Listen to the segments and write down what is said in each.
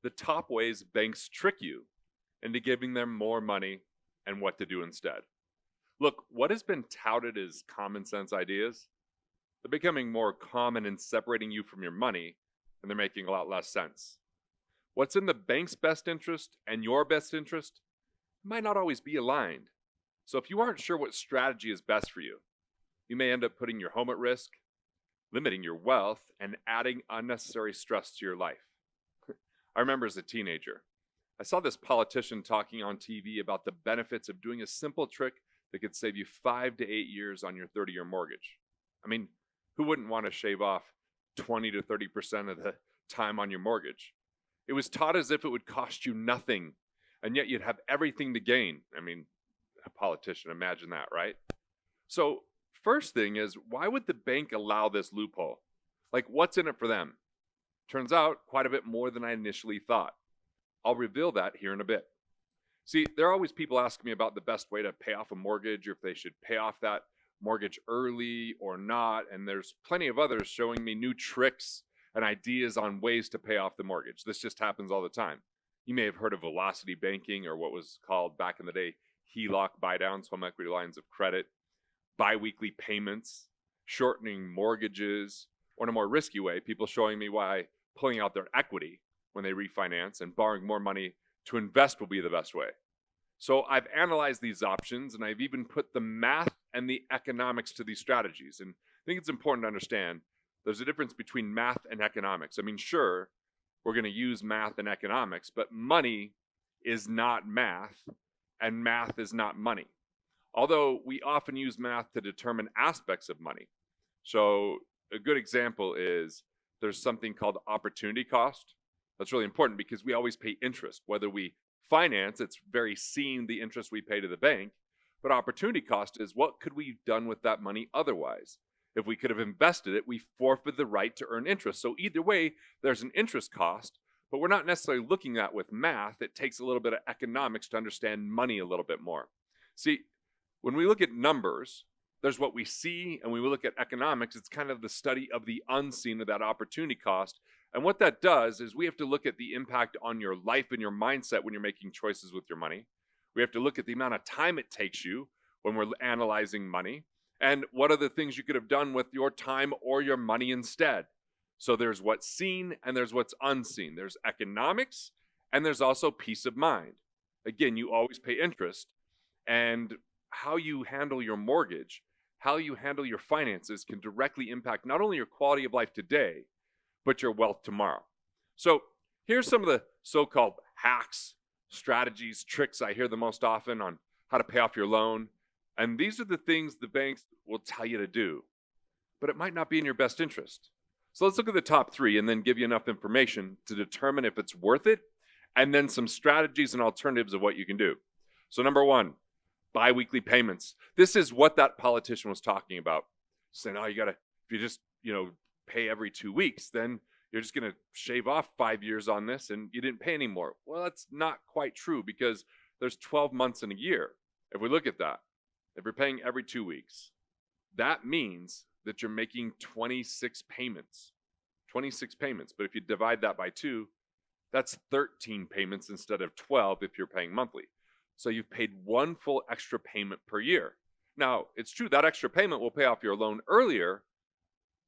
the top ways banks trick you into giving them more money and what to do instead. Look, what has been touted as common sense ideas, they're becoming more common in separating you from your money, and they're making a lot less sense. What's in the bank's best interest and your best interest might not always be aligned. So if you aren't sure what strategy is best for you, you may end up putting your home at risk, limiting your wealth, and adding unnecessary stress to your life. I remember as a teenager, I saw this politician talking on TV about the benefits of doing a simple trick that could save you 5 to 8 years on your 30-year mortgage. I mean, who wouldn't want to shave off 20 to 30% of the time on your mortgage? It was taught as if it would cost you nothing, and yet you'd have everything to gain. I mean, a politician, imagine that, right? So, first thing is, why would the bank allow this loophole? Like, what's in it for them? Turns out, quite a bit more than I initially thought. I'll reveal that here in a bit. See, there are always people asking me about the best way to pay off a mortgage, or if they should pay off that mortgage early or not, and there's plenty of others showing me new tricks and ideas on ways to pay off the mortgage. This just happens all the time. You may have heard of velocity banking, or what was called back in the day HELOC buy-downs, home equity lines of credit, BiWeekly Payments, shortening mortgages, or in a more risky way, people showing me why pulling out their equity when they refinance and borrowing more money to invest will be the best way. So I've analyzed these options, and I've even put the math and the economics to these strategies. And I think it's important to understand there's a difference between math and economics. I mean, sure, we're going to use math and economics, but money is not math, and math is not money. Although we often use math to determine aspects of money. So a good example is there's something called opportunity cost. That's really important because we always pay interest. Whether we finance, it's very seen the interest we pay to the bank. But opportunity cost is what could we have done with that money otherwise? If we could have invested it, we forfeit the right to earn interest. So either way, there's an interest cost, but we're not necessarily looking at with math. It takes a little bit of economics to understand money a little bit more. See, when we look at numbers, there's what we see, and when we look at economics, it's kind of the study of the unseen of that opportunity cost. And what that does is we have to look at the impact on your life and your mindset when you're making choices with your money. We have to look at the amount of time it takes you when we're analyzing money, and what are the things you could have done with your time or your money instead. So there's what's seen and there's what's unseen. There's economics and there's also peace of mind. Again, you always pay interest, and how you handle your mortgage, how you handle your finances can directly impact not only your quality of life today, but your wealth tomorrow. So here's some of the so-called hacks, strategies, tricks I hear the most often on how to pay off your loan. And these are the things the banks will tell you to do, but it might not be in your best interest. So let's look at the top 3 and then give you enough information to determine if it's worth it, and then some strategies and alternatives of what you can do. So number 1, BiWeekly payments. This is what that politician was talking about. Saying, oh, if you just, pay every 2 weeks, then you're just going to shave off 5 years on this and you didn't pay anymore. Well, that's not quite true because there's 12 months in a year. If we look at that, if you're paying every 2 weeks, that means that you're making 26 payments. 26 payments. But if you divide that by 2, that's 13 payments instead of 12 if you're paying monthly. So you've paid 1 full extra payment per year. Now, it's true that extra payment will pay off your loan earlier,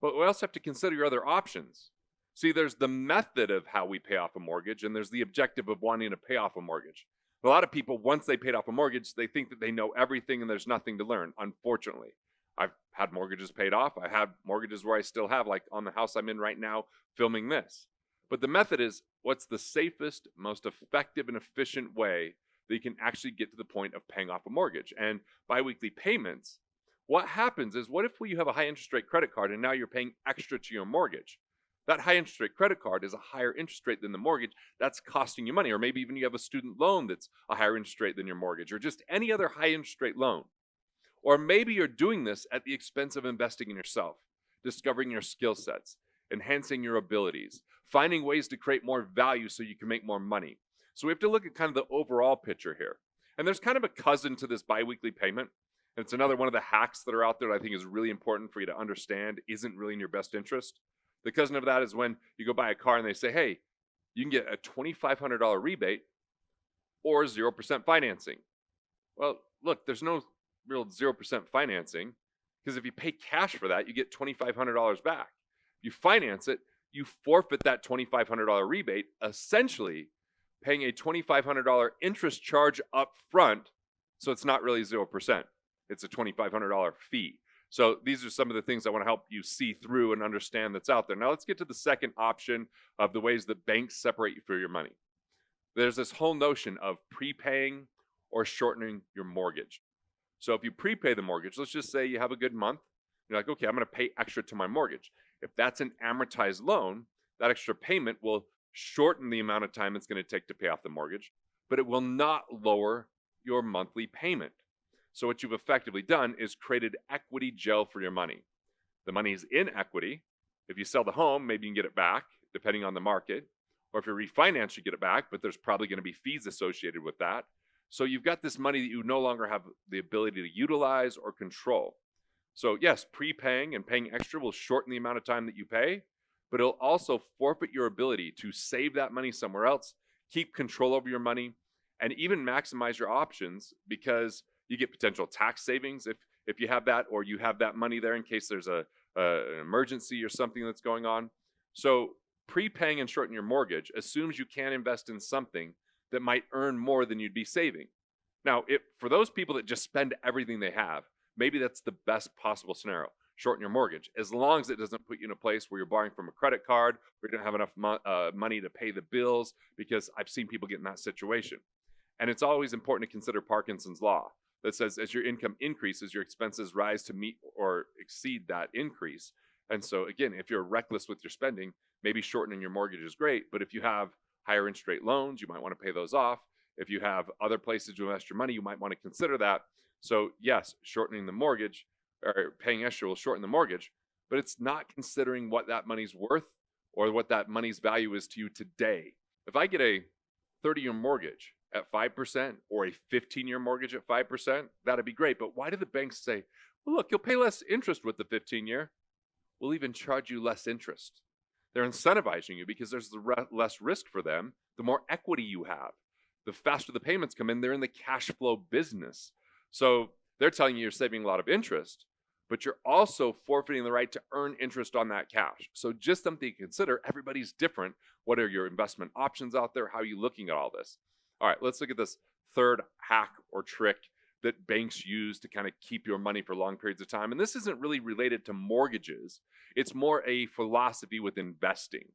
but we also have to consider your other options. See, there's the method of how we pay off a mortgage, and there's the objective of wanting to pay off a mortgage. A lot of people, once they paid off a mortgage, they think that they know everything and there's nothing to learn, unfortunately. I've had mortgages paid off. I had mortgages where I still have, like on the house I'm in right now, filming this. But the method is what's the safest, most effective, and efficient way that you can actually get to the point of paying off a mortgage. And BiWeekly payments, what happens is, what if you have a high interest rate credit card and now you're paying extra to your mortgage? That high interest rate credit card is a higher interest rate than the mortgage. That's costing you money. Or maybe even you have a student loan that's a higher interest rate than your mortgage, or just any other high interest rate loan. Or maybe you're doing this at the expense of investing in yourself, discovering your skill sets, enhancing your abilities, finding ways to create more value so you can make more money. So we have to look at kind of the overall picture here. And there's kind of a cousin to this BiWeekly payment. And it's another one of the hacks that are out there that I think is really important for you to understand isn't really in your best interest. The cousin of that is when you go buy a car and they say, hey, You can get a $2,500 rebate or 0% financing. Well, look, there's no real 0% financing because if you pay cash for that, you get $2,500 back. If you finance it, you forfeit that $2,500 rebate, essentially paying a $2,500 interest charge up front. So it's not really 0%. It's a $2,500 fee. So these are some of the things I want to help you see through and understand that's out there. Now let's get to the second option of the ways that banks separate you for your money. There's this whole notion of prepaying or shortening your mortgage. So if you prepay the mortgage, let's just say you have a good month. You're like, okay, I'm going to pay extra to my mortgage. If that's an amortized loan, that extra payment will shorten the amount of time it's going to take to pay off the mortgage, but it will not lower your monthly payment. So what you've effectively done is created equity gel for your money. The money is in equity. If you sell the home, maybe you can get it back, depending on the market. Or if you refinance, you get it back, but there's probably going to be fees associated with that. So you've got this money that you no longer have the ability to utilize or control. So yes, prepaying and paying extra will shorten the amount of time that you pay, but it'll also forfeit your ability to save that money somewhere else, keep control over your money, and even maximize your options because you get potential tax savings if you have that, or you have that money there in case there's an emergency or something that's going on. So prepaying and shortening your mortgage assumes you can invest in something that might earn more than you'd be saving. Now, for those people that just spend everything they have, maybe that's the best possible scenario. Shorten your mortgage, as long as it doesn't put you in a place where you're borrowing from a credit card, where you don't have enough money to pay the bills, because I've seen people get in that situation. And it's always important to consider Parkinson's law that says as your income increases, your expenses rise to meet or exceed that increase. And so again, if you're reckless with your spending, maybe shortening your mortgage is great, but if you have higher interest rate loans, you might want to pay those off. If you have other places to invest your money, you might want to consider that. So yes, shortening the mortgage or paying extra will shorten the mortgage, but it's not considering what that money's worth or what that money's value is to you today. If I get a 30-year mortgage at 5% or a 15-year mortgage at 5%, that'd be great. But why do the banks say, well, look, you'll pay less interest with the 15-year. We'll even charge you less interest. They're incentivizing you because there's less risk for them. The more equity you have, the faster the payments come in. They're in the cash flow business. So they're telling you you're saving a lot of interest, but you're also forfeiting the right to earn interest on that cash. So just something to consider. Everybody's different. What are your investment options out there? How are you looking at all this? All right, let's look at this third hack or trick that banks use to kind of keep your money for long periods of time. And this isn't really related to mortgages. It's more a philosophy with investing.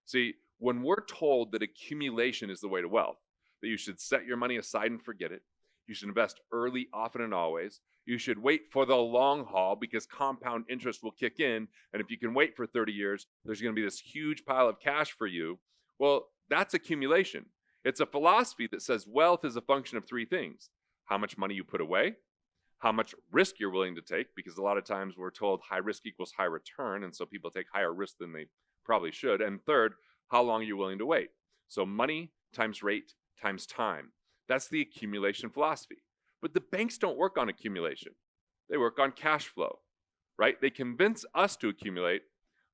See, when we're told that accumulation is the way to wealth, that you should set your money aside and forget it, you should invest early, often, and always, you should wait for the long haul because compound interest will kick in. And if you can wait for 30 years, there's going to be this huge pile of cash for you. Well, that's accumulation. It's a philosophy that says wealth is a function of three things: how much money you put away, how much risk you're willing to take, because a lot of times we're told high risk equals high return, and so people take higher risk than they probably should. And third, how long you're willing to wait. So money times rate times time. That's the accumulation philosophy. But the banks don't work on accumulation. They work on cash flow, right? They convince us to accumulate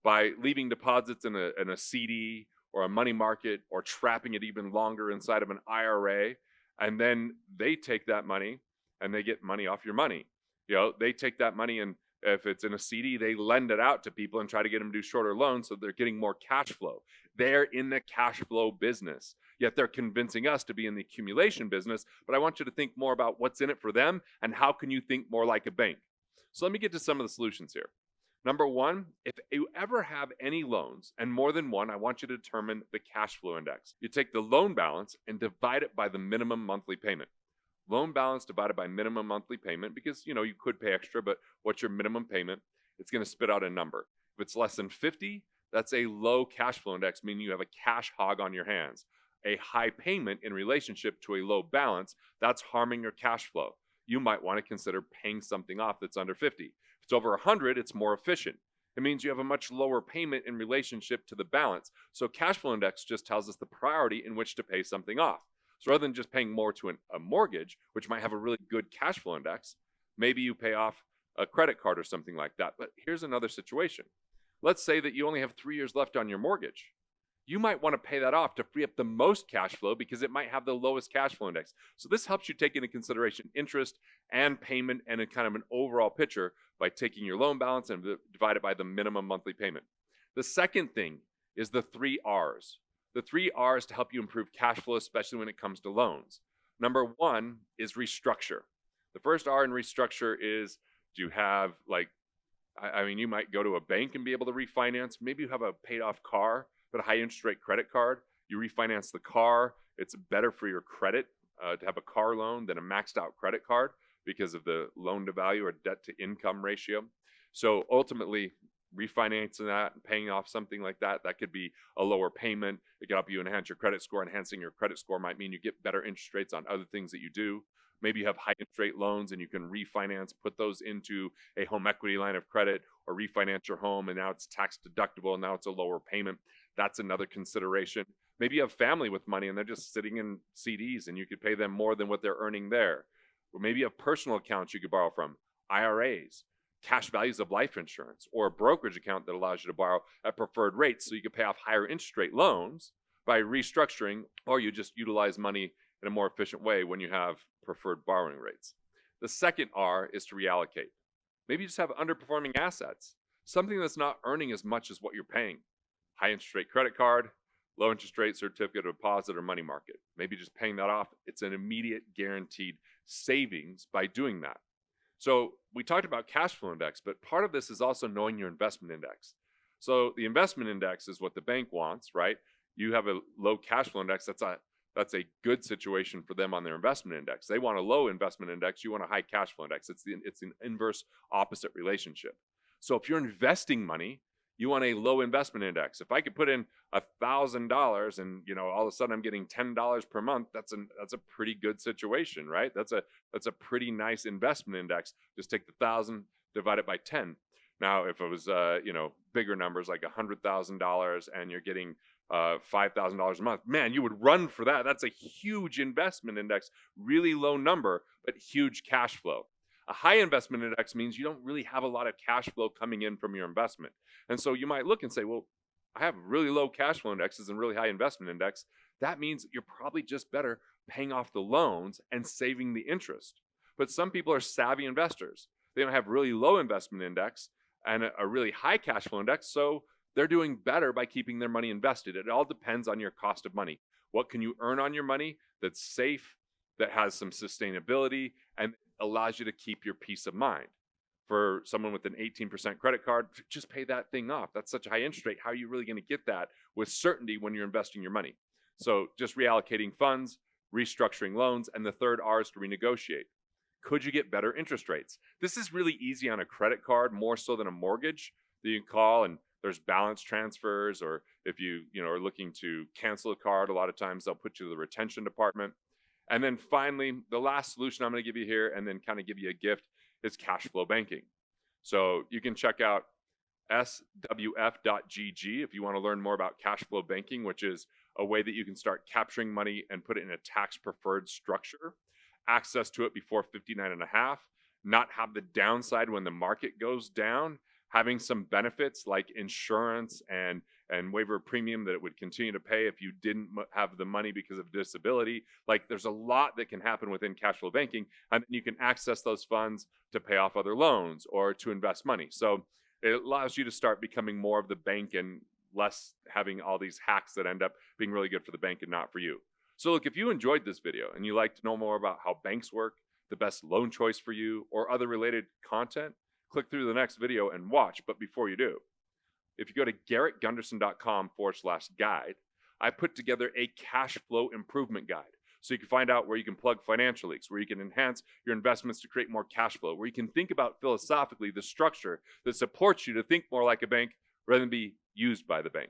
by leaving deposits in a CD or a money market, or trapping it even longer inside of an IRA. And then they take that money and they get money off your money. They take that money, and if it's in a CD, they lend it out to people and try to get them to do shorter loans, so they're getting more cash flow. They're in the cash flow business, yet they're convincing us to be in the accumulation business. But I want you to think more about what's in it for them and how can you think more like a bank. So let me get to some of the solutions here. Number one, if you ever have any loans, and more than one, I want you to determine the cash flow index. You take the loan balance and divide it by the minimum monthly payment. Loan balance divided by minimum monthly payment, because you could pay extra, but what's your minimum payment? It's going to spit out a number. If it's less than 50, that's a low cash flow index, meaning you have a cash hog on your hands. A high payment in relationship to a low balance, that's harming your cash flow. You might want to consider paying something off that's under 50. If it's over 100, it's more efficient. It means you have a much lower payment in relationship to the balance. So cash flow index just tells us the priority in which to pay something off. So rather than just paying more to a mortgage, which might have a really good cash flow index, maybe you pay off a credit card or something like that. But here's another situation. Let's say that you only have 3 years left on your mortgage. you might want to pay that off to free up the most cash flow because it might have the lowest cash flow index. So this helps you take into consideration interest and payment and a kind of an overall picture by taking your loan balance and divide it by the minimum monthly payment. The second thing is the 3 R's. The 3 R's to help you improve cash flow, especially when it comes to loans. Number 1 is restructure. The first R in restructure is, do you have you might go to a bank and be able to refinance. Maybe you have a paid off car, but a high interest rate credit card. You refinance the car. It's better for your credit to have a car loan than a maxed out credit card because of the loan to value or debt to income ratio. So ultimately, refinancing that and paying off something like that, that could be a lower payment. It can help you enhance your credit score. Enhancing your credit score might mean you get better interest rates on other things that you do. Maybe you have high interest rate loans and you can refinance, put those into a home equity line of credit or refinance your home, and now it's tax deductible and now it's a lower payment. That's another consideration. Maybe you have family with money and they're just sitting in CDs and you could pay them more than what they're earning there. Or maybe you have personal accounts you could borrow from, IRAs, cash values of life insurance, or a brokerage account that allows you to borrow at preferred rates so you can pay off higher interest rate loans by restructuring, or you just utilize money in a more efficient way when you have preferred borrowing rates. The second R is to reallocate. Maybe you just have underperforming assets, something that's not earning as much as what you're paying. High interest rate credit card, low interest rate certificate of deposit or money market. Maybe just paying that off. It's an immediate guaranteed savings by doing that. So we talked about cash flow index, but part of this is also knowing your investment index. So the investment index is what the bank wants, right? You have a low cash flow index. That's a good situation for them on their investment index. They want a low investment index. You want a high cash flow index. It's an inverse opposite relationship. So if you're investing money, you want a low investment index. If I could put in $1,000 and all of a sudden I'm getting $10 per month, that's a pretty good situation, right? That's a pretty nice investment index. Just take the 1,000, divide it by 10. Now, if it was bigger numbers like $100,000 and you're getting $5,000 a month, man, you would run for that. That's a huge investment index, really low number, but huge cash flow. A high investment index means you don't really have a lot of cash flow coming in from your investment. And so you might look and say, well, I have really low cash flow indexes and really high investment index. That means you're probably just better paying off the loans and saving the interest. But some people are savvy investors. They don't have really low investment index and a really high cash flow index. So they're doing better by keeping their money invested. It all depends on your cost of money. What can you earn on your money that's safe, that has some sustainability, and allows you to keep your peace of mind? For someone with an 18% credit card, just pay that thing off. That's such a high interest rate. How are you really going to get that with certainty when you're investing your money? So just reallocating funds, restructuring loans, and the third R is to renegotiate. Could you get better interest rates? This is really easy on a credit card, more so than a mortgage that you can call and there's balance transfers, or if you are looking to cancel a card, a lot of times they'll put you to the retention department. And then finally, the last solution I'm going to give you here and then kind of give you a gift is cash flow banking. So you can check out swf.gg if you want to learn more about cash flow banking, which is a way that you can start capturing money and put it in a tax preferred structure, access to it before 59.5, not have the downside when the market goes down, having some benefits like insurance and waiver of premium that it would continue to pay if you didn't have the money because of disability. Like, there's a lot that can happen within cash flow banking, and you can access those funds to pay off other loans or to invest money. So it allows you to start becoming more of the bank and less having all these hacks that end up being really good for the bank and not for you. So look, if you enjoyed this video and you like to know more about how banks work, the best loan choice for you, or other related content, click through the next video and watch. But before you do, if you go to garrettgunderson.com/guide, I put together a cash flow improvement guide. So you can find out where you can plug financial leaks, where you can enhance your investments to create more cash flow, where you can think about philosophically the structure that supports you to think more like a bank rather than be used by the bank.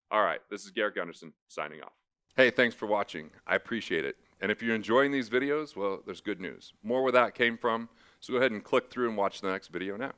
All right, this is Garrett Gunderson signing off. Hey, thanks for watching. I appreciate it. And if you're enjoying these videos, well, there's good news. More where that came from. So go ahead and click through and watch the next video now.